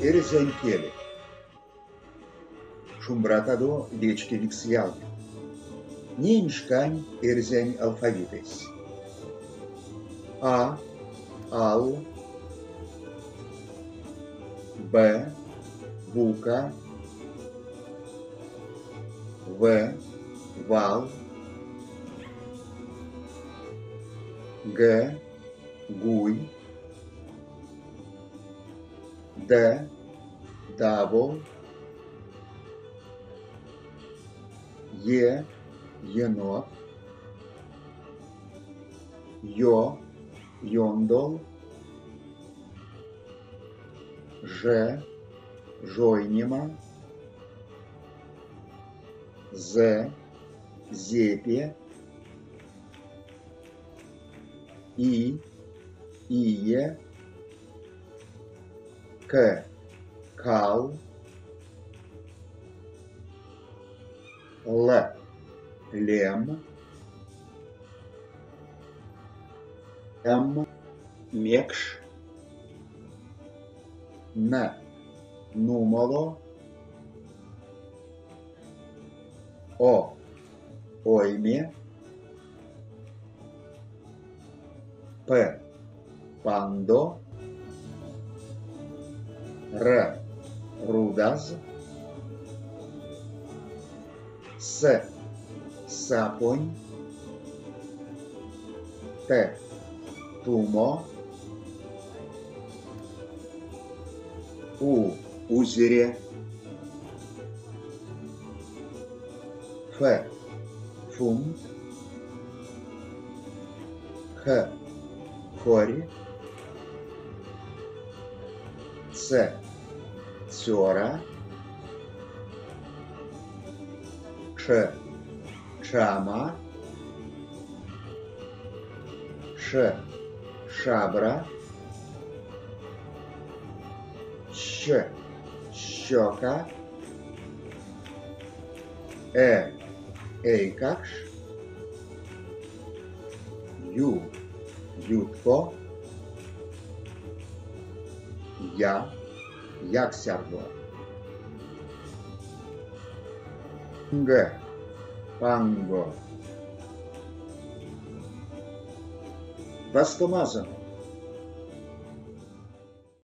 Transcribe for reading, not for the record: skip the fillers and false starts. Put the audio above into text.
Эрзянкели. Шумбратадо лечки виксял. Неньшкань эрзянь алфавитес. А, ал, Б, бука, В, вал, Г, гуй, Д, дабл, Е, енот, Ё, ёндол, Ж, жойнима, З, зепе, И, ие, К, кал, Л, лем, М, мекш, Н, нумало, О, ойме, П, пандо, Р, рудаз, С, сапонь, Т, тумо, У, узере, Ф, фунт, Х, хорь, Ц, цёра, Ш, чама, Ш, шабра, Щ, щека, эйкакш, Ю, ютко, Я, яксярдо, Г, панго. Вастомазано.